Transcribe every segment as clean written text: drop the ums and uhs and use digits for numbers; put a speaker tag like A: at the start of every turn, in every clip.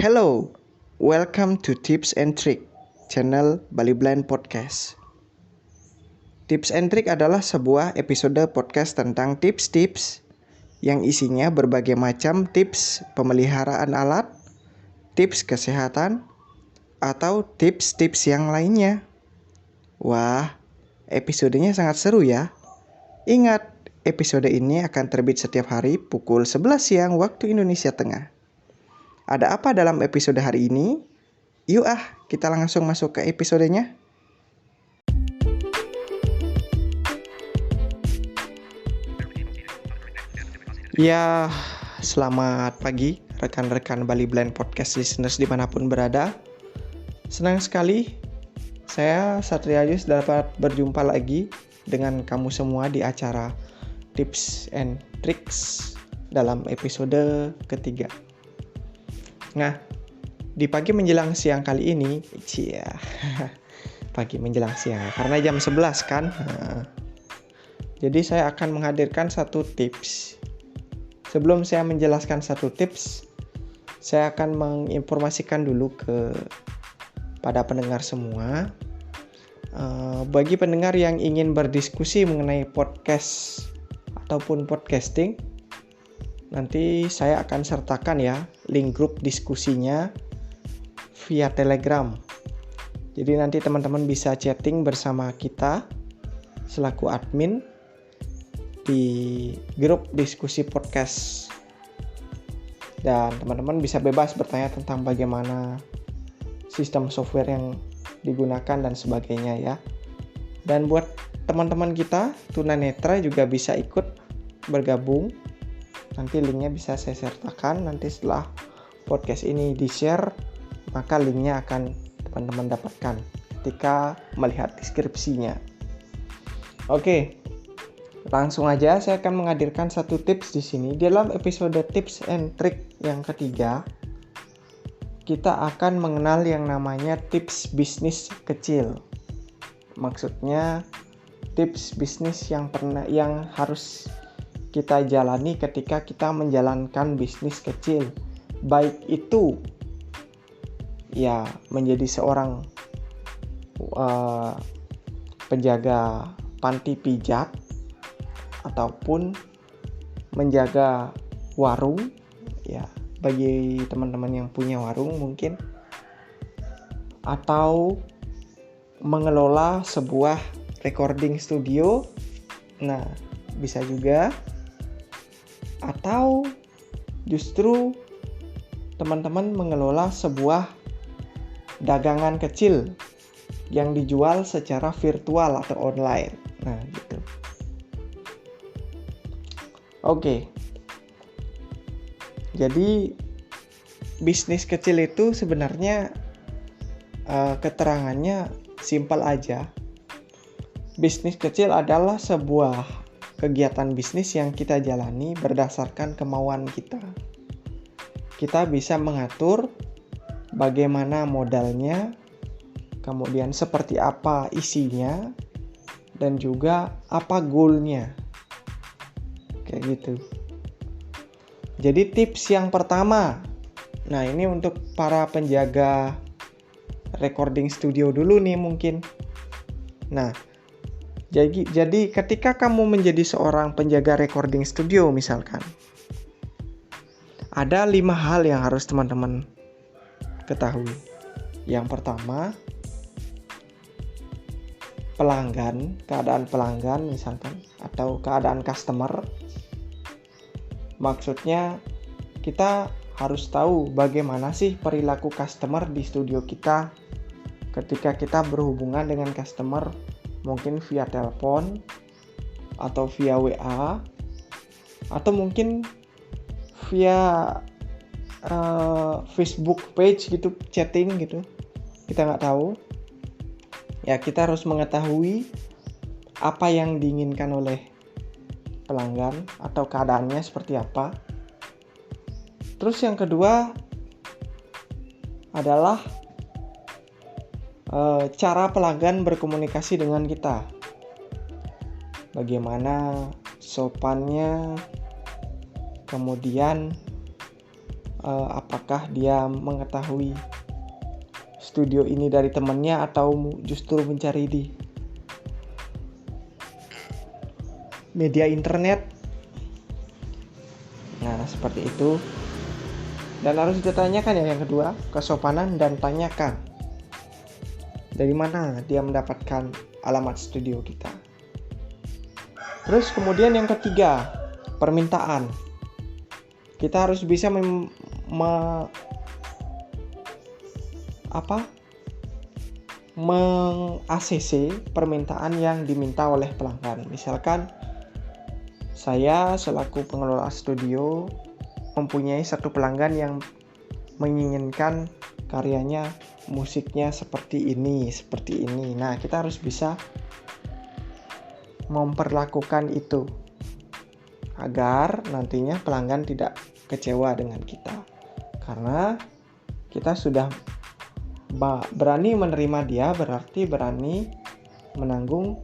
A: Hello, welcome to Tips and Trick, channel Bali Blind Podcast. Tips and Trick adalah sebuah episode podcast tentang tips-tips yang isinya berbagai macam tips pemeliharaan alat, tips kesehatan, atau tips-tips yang lainnya. Wah, episodenya sangat seru ya. Ingat, episode ini akan terbit setiap hari pukul 11 siang waktu Indonesia Tengah. Ada apa dalam episode hari ini? Yuk kita langsung masuk ke episodenya. Ya, selamat pagi rekan-rekan Bali Blind Podcast listeners dimanapun berada. Senang sekali saya Satria Yus dapat berjumpa lagi dengan kamu semua di acara Tips and Tricks dalam episode ketiga. Nah, di pagi menjelang siang kali ini, pagi menjelang siang, karena jam 11 kan. Jadi saya akan menghadirkan satu tips. Sebelum saya menjelaskan satu tips, saya akan menginformasikan dulu pada pendengar semua. Bagi pendengar yang ingin berdiskusi mengenai podcast ataupun podcasting, nanti saya akan sertakan ya link grup diskusinya via Telegram. Jadi nanti teman-teman bisa chatting bersama kita selaku admin di grup diskusi podcast. Dan teman-teman bisa bebas bertanya tentang bagaimana sistem software yang digunakan dan sebagainya ya. Dan buat teman-teman kita tunanetra juga bisa ikut bergabung. Nanti linknya bisa saya sertakan. Nanti setelah podcast ini di-share, maka linknya akan teman-teman dapatkan ketika melihat deskripsinya. Oke, langsung aja saya akan menghadirkan satu tips di sini. Dalam episode tips and trick yang ketiga, kita akan mengenal yang namanya tips bisnis kecil. Maksudnya tips bisnis yang harus kita jalani ketika kita menjalankan bisnis kecil, baik itu ya menjadi seorang penjaga panti pijat ataupun menjaga warung ya, bagi teman-teman yang punya warung mungkin, atau mengelola sebuah recording studio. Nah, bisa juga. Atau justru teman-teman mengelola sebuah dagangan kecil yang dijual secara virtual atau online. Nah, gitu. Oke. Jadi bisnis kecil itu sebenarnya keterangannya simpel aja. Bisnis kecil adalah sebuah kegiatan bisnis yang kita jalani berdasarkan kemauan kita. Kita bisa mengatur bagaimana modalnya, kemudian seperti apa isinya, dan juga apa goalnya. Kayak gitu. Jadi tips yang pertama, nah ini untuk para penjaga recording studio dulu nih mungkin. Nah, jadi ketika kamu menjadi seorang penjaga recording studio misalkan, ada 5 hal yang harus teman-teman ketahui. Yang pertama, keadaan pelanggan misalkan, atau keadaan customer. Maksudnya kita harus tahu bagaimana sih perilaku customer di studio kita ketika kita berhubungan dengan customer, mungkin via telepon atau via WA atau mungkin via Facebook page gitu, chatting gitu, kita nggak tahu ya. Kita harus mengetahui apa yang diinginkan oleh pelanggan atau keadaannya seperti apa. Terus yang kedua adalah cara pelanggan berkomunikasi dengan kita. Bagaimana sopannya, kemudian apakah dia mengetahui studio ini dari temannya atau justru mencari di media internet. Nah, seperti itu. Dan harus ditanyakan ya yang kedua, kesopanan dan tanyakan dari mana dia mendapatkan alamat studio kita. Terus kemudian yang ketiga, permintaan. Kita harus bisa meng-ACC permintaan yang diminta oleh pelanggan. Misalkan saya selaku pengelola studio mempunyai satu pelanggan yang menginginkan karyanya, musiknya seperti ini. Nah, kita harus bisa memperlakukan itu agar nantinya pelanggan tidak kecewa dengan kita. Karena kita sudah berani menerima dia, berarti berani menanggung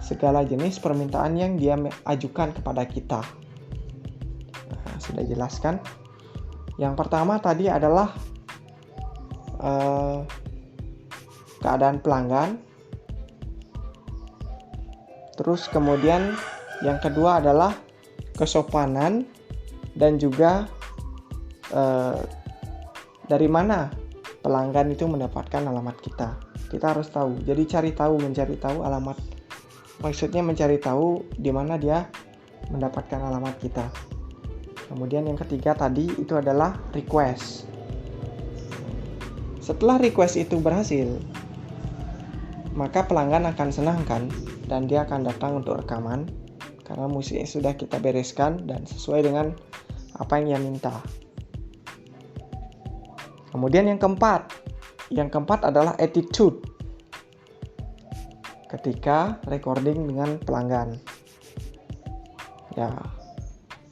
A: segala jenis permintaan yang dia ajukan kepada kita. Nah, sudah jelaskan. Yang pertama tadi adalah keadaan pelanggan. Terus kemudian yang kedua adalah kesopanan dan juga dari mana pelanggan itu mendapatkan alamat kita. Kita harus tahu. Jadi mencari tahu alamat. Maksudnya mencari tahu di mana dia mendapatkan alamat kita. Kemudian yang ketiga tadi itu adalah request. Setelah request itu berhasil, maka pelanggan akan senang kan, dan dia akan datang untuk rekaman karena musiknya sudah kita bereskan dan sesuai dengan apa yang dia minta. Kemudian yang keempat adalah attitude ketika recording dengan pelanggan. Ya,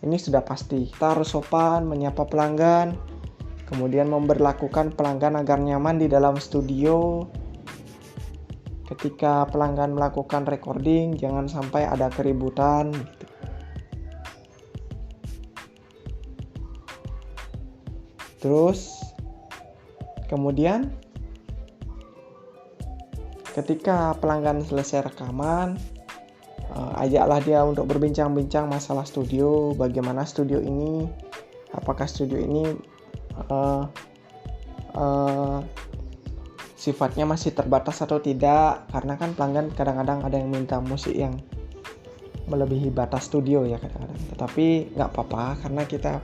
A: ini sudah pasti. Kita harus sopan menyapa pelanggan, kemudian memperlakukan pelanggan agar nyaman di dalam studio. Ketika pelanggan melakukan recording, jangan sampai ada keributan gitu. Terus kemudian ketika pelanggan selesai rekaman, ajaklah dia untuk berbincang-bincang masalah studio, bagaimana studio ini, apakah studio ini sifatnya masih terbatas atau tidak, karena kan pelanggan kadang-kadang ada yang minta musik yang melebihi batas studio ya kadang-kadang. Tetapi nggak apa-apa karena kita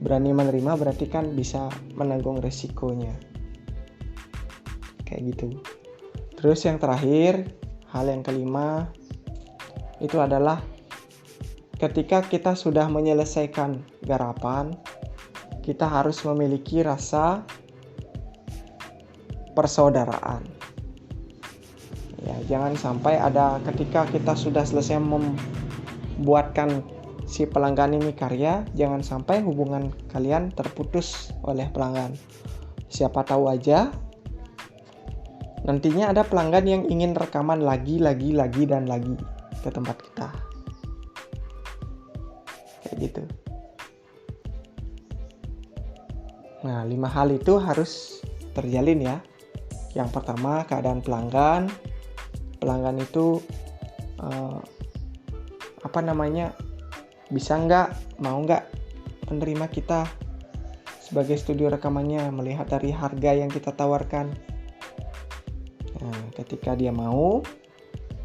A: berani menerima, berarti kan bisa menanggung resikonya. Kayak gitu. Terus yang terakhir, hal yang kelima itu adalah ketika kita sudah menyelesaikan garapan, kita harus memiliki rasa persaudaraan. Ya, jangan sampai ada ketika kita sudah selesai membuatkan si pelanggan ini karya, jangan sampai hubungan kalian terputus oleh pelanggan. Siapa tahu aja nantinya ada pelanggan yang ingin rekaman lagi dan lagi ke tempat kita. Kayak gitu. Nah, 5 hal itu harus terjalin ya. Yang pertama, keadaan pelanggan. Pelanggan itu bisa nggak, mau nggak menerima kita sebagai studio rekamannya, melihat dari harga yang kita tawarkan. Nah, ketika dia mau,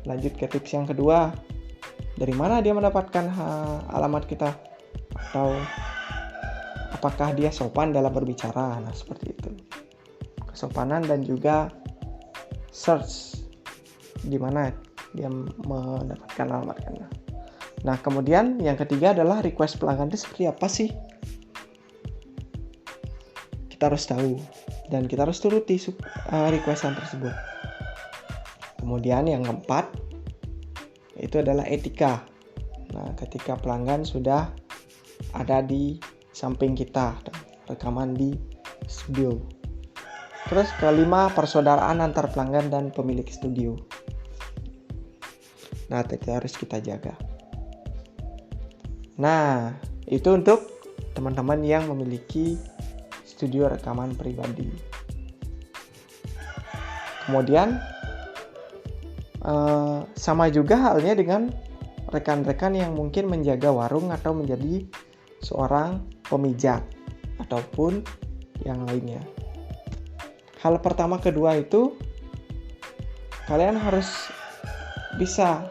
A: lanjut ke tips yang kedua. Dari mana dia mendapatkan alamat kita? Atau apakah dia sopan dalam berbicara? Nah, seperti itu. Kesopanan dan juga search di mana dia mendapatkan alamat kita. Nah, kemudian yang ketiga adalah request pelanggan itu seperti apa sih? Kita harus tahu dan kita harus turuti requestan tersebut. Kemudian yang keempat itu adalah etika. Nah, ketika pelanggan sudah ada di samping kita, rekaman di studio. Terus kelima, persaudaraan antar pelanggan dan pemilik studio. Nah, itu harus kita jaga. Nah, itu untuk teman-teman yang memiliki studio rekaman pribadi. Kemudian sama juga halnya dengan rekan-rekan yang mungkin menjaga warung atau menjadi seorang pemijat ataupun yang lainnya. Hal pertama kedua itu kalian harus bisa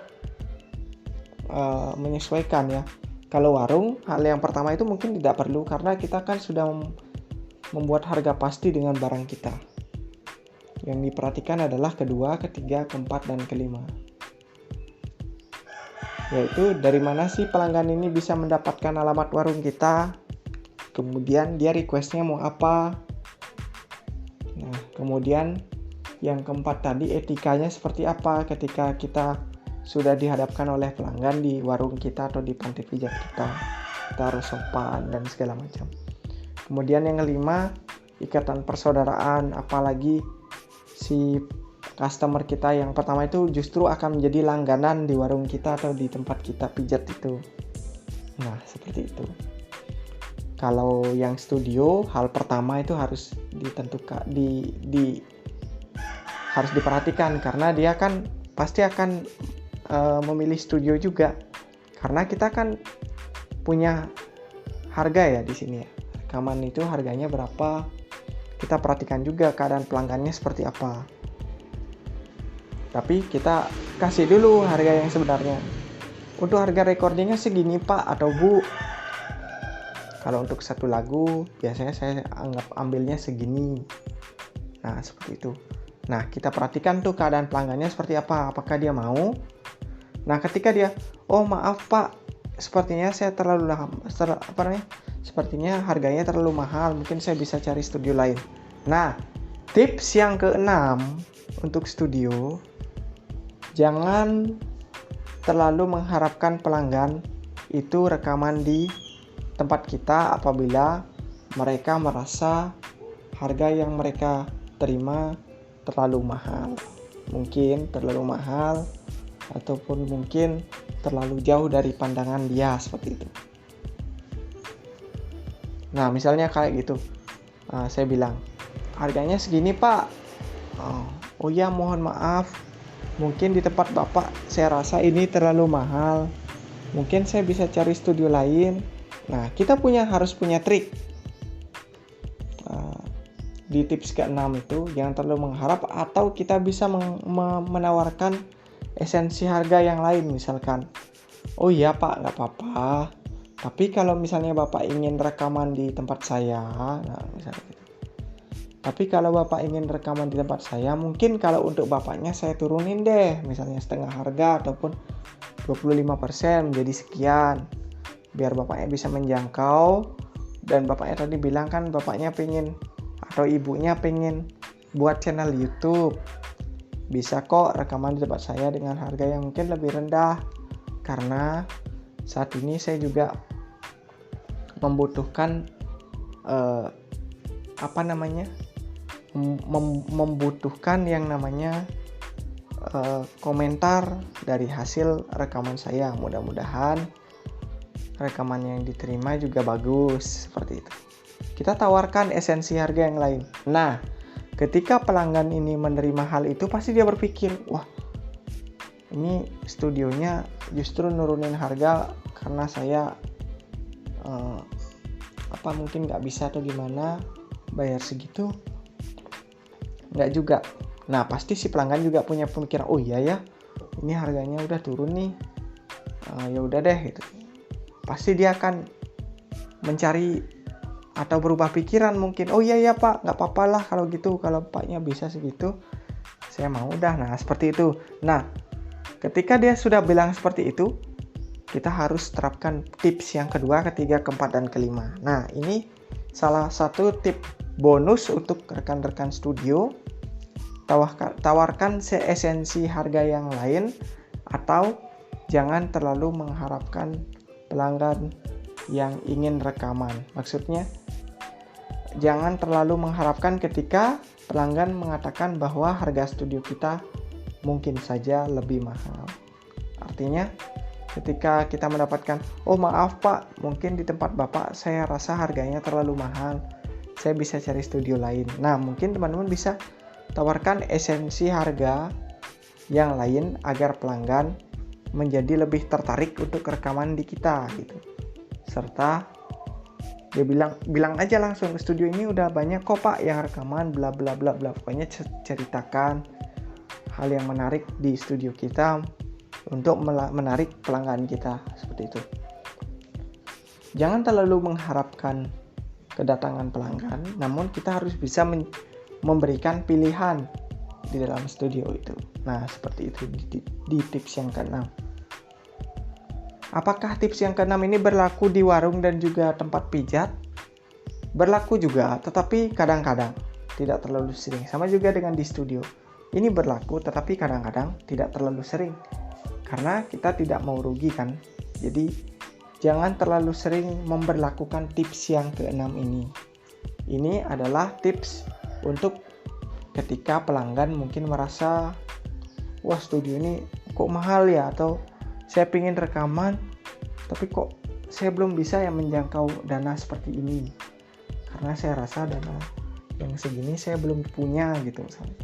A: menyesuaikan ya. Kalau warung, hal yang pertama itu mungkin tidak perlu karena kita kan sudah membuat harga pasti dengan barang kita. Yang diperhatikan adalah kedua, ketiga, keempat, dan kelima. Yaitu dari mana sih pelanggan ini bisa mendapatkan alamat warung kita, kemudian dia requestnya mau apa. Nah, kemudian yang keempat tadi etikanya seperti apa ketika kita sudah dihadapkan oleh pelanggan di warung kita atau di panti pijat kita. Kita harus sopan dan segala macam. Kemudian yang kelima, ikatan persaudaraan, apalagi si customer kita yang pertama itu justru akan menjadi langganan di warung kita atau di tempat kita pijat itu. Nah, seperti itu. Kalau yang studio, hal pertama itu harus ditentukan harus diperhatikan karena dia kan pasti akan memilih studio juga. Karena kita kan punya harga ya di sini ya. Rekaman itu harganya berapa? Kita perhatikan juga keadaan pelanggannya seperti apa. Tapi kita kasih dulu harga yang sebenarnya. Untuk harga recordingnya segini Pak atau Bu. Kalau untuk satu lagu biasanya saya ambilnya segini. Nah seperti itu. Nah kita perhatikan tuh keadaan pelanggannya seperti apa. Apakah dia mau? Nah ketika dia, oh maaf Pak, sepertinya saya sepertinya harganya terlalu mahal. Mungkin saya bisa cari studio lain. Nah tips yang keenam untuk studio, jangan terlalu mengharapkan pelanggan itu rekaman di tempat kita apabila mereka merasa harga yang mereka terima terlalu mahal. Mungkin terlalu mahal ataupun mungkin terlalu jauh dari pandangan dia seperti itu. Nah misalnya kayak gitu, saya bilang harganya segini Pak. Oh ya mohon maaf, mungkin di tempat Bapak saya rasa ini terlalu mahal. Mungkin saya bisa cari studio lain. Nah kita harus punya trik. Di tips ke-6 itu jangan terlalu mengharap atau kita bisa menawarkan esensi harga yang lain. Misalkan, oh iya Pak gak apa-apa, tapi kalau misalnya Bapak ingin rekaman di tempat saya, nah misalnya gitu. Tapi kalau Bapak ingin rekaman di tempat saya, mungkin kalau untuk Bapaknya saya turunin deh, misalnya setengah harga ataupun 25% menjadi sekian, biar Bapaknya bisa menjangkau. Dan Bapaknya tadi bilang kan Bapaknya pengen atau Ibunya pengen buat channel YouTube, bisa kok rekaman di tempat saya dengan harga yang mungkin lebih rendah. Karena saat ini saya juga membutuhkan membutuhkan yang namanya komentar dari hasil rekaman saya. Mudah-mudahan rekaman yang diterima juga bagus, seperti itu. Kita tawarkan esensi harga yang lain. Nah, ketika pelanggan ini menerima hal itu, pasti dia berpikir, wah, ini studionya justru nurunin harga karena saya mungkin nggak bisa atau gimana bayar segitu. Nggak juga. Nah, pasti si pelanggan juga punya pemikiran, oh iya ya, ini harganya udah turun nih. Ya udah deh gitu. Pasti dia akan mencari atau berubah pikiran mungkin, oh iya ya Pak, nggak apa-apa lah kalau gitu, kalau Paknya bisa segitu saya mau udah. Nah seperti itu. Nah ketika dia sudah bilang seperti itu, kita harus terapkan tips yang kedua, ketiga, keempat, dan kelima. Nah ini salah satu tip bonus untuk rekan-rekan studio. Tawarkan esensi harga yang lain, atau jangan terlalu mengharapkan pelanggan yang ingin rekaman. Maksudnya jangan terlalu mengharapkan ketika pelanggan mengatakan bahwa harga studio kita mungkin saja lebih mahal. Artinya ketika kita mendapatkan, oh maaf Pak, mungkin di tempat Bapak saya rasa harganya terlalu mahal. saya bisa cari studio lain. Nah, mungkin teman-teman bisa tawarkan esensi harga yang lain agar pelanggan menjadi lebih tertarik untuk rekaman di kita gitu. Serta dia bilang aja langsung, studio ini udah banyak kok Pak yang rekaman bla bla bla bla. Pokoknya ceritakan hal yang menarik di studio kita untuk menarik pelanggan kita, seperti itu. Jangan terlalu mengharapkan kedatangan pelanggan, namun kita harus bisa memberikan pilihan di dalam studio itu. Nah, seperti itu di tips yang ke-6. Apakah tips yang ke-6 ini berlaku di warung dan juga tempat pijat? Berlaku juga, tetapi kadang-kadang, tidak terlalu sering. Sama juga dengan di studio. Ini berlaku, tetapi kadang-kadang tidak terlalu sering. Karena kita tidak mau rugi kan. Jadi, jangan terlalu sering memberlakukan tips yang ke-6 ini. Ini adalah tips untuk ketika pelanggan mungkin merasa, wah studio ini kok mahal ya, atau saya pengen rekaman tapi kok saya belum bisa yang menjangkau dana seperti ini karena saya rasa dana yang segini saya belum punya gitu misalnya.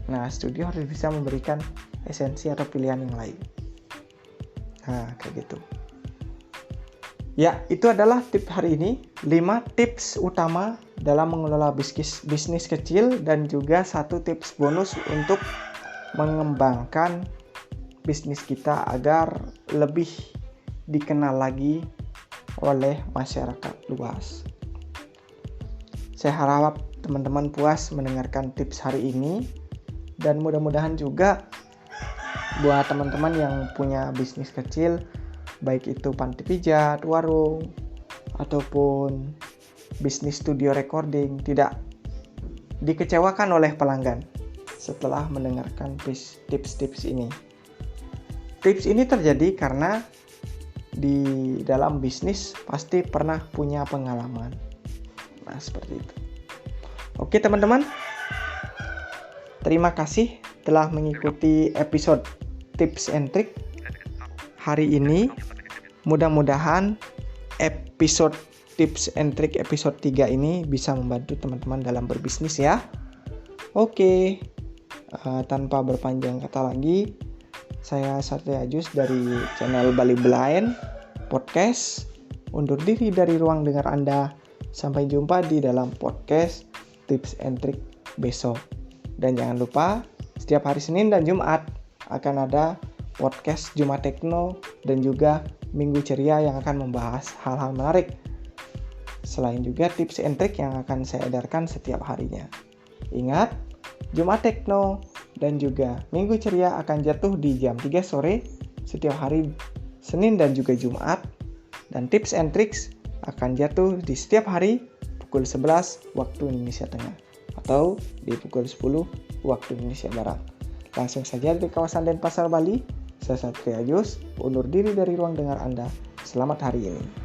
A: Nah, studio harus bisa memberikan esensi atau pilihan yang lain. Nah, kayak gitu. Ya, itu adalah tips hari ini. 5 tips utama dalam mengelola bisnis kecil dan juga 1 tips bonus untuk mengembangkan bisnis kita agar lebih dikenal lagi oleh masyarakat luas. Saya harap teman-teman puas mendengarkan tips hari ini dan mudah-mudahan juga buat teman-teman yang punya bisnis kecil, baik itu panti pijat, warung, ataupun bisnis studio recording, tidak dikecewakan oleh pelanggan setelah mendengarkan tips-tips ini. Tips ini terjadi karena di dalam bisnis pasti pernah punya pengalaman. Nah, seperti itu. Oke teman-teman, terima kasih telah mengikuti episode tips and trick hari ini. Mudah-mudahan episode tips and trick episode 3 ini bisa membantu teman-teman dalam berbisnis ya. Oke. Tanpa berpanjang kata lagi, saya Satria Jus dari channel Bali Blind Podcast undur diri dari ruang dengar Anda. Sampai jumpa di dalam podcast tips and trick besok. Dan jangan lupa, setiap hari Senin dan Jumat akan ada podcast Jumat Tekno dan juga Minggu Ceria yang akan membahas hal-hal menarik. Selain juga tips and trick yang akan saya edarkan setiap harinya. Ingat, Jumat Tekno dan juga Minggu Ceria akan jatuh di jam 3 sore setiap hari Senin dan juga Jumat. Dan tips and tricks akan jatuh di setiap hari pukul 11 waktu Indonesia Tengah atau di pukul 10 waktu Indonesia Barat. Langsung saja di kawasan Denpasar, Bali. Saya Satria Jus, undur diri dari ruang dengar Anda. Selamat hari ini.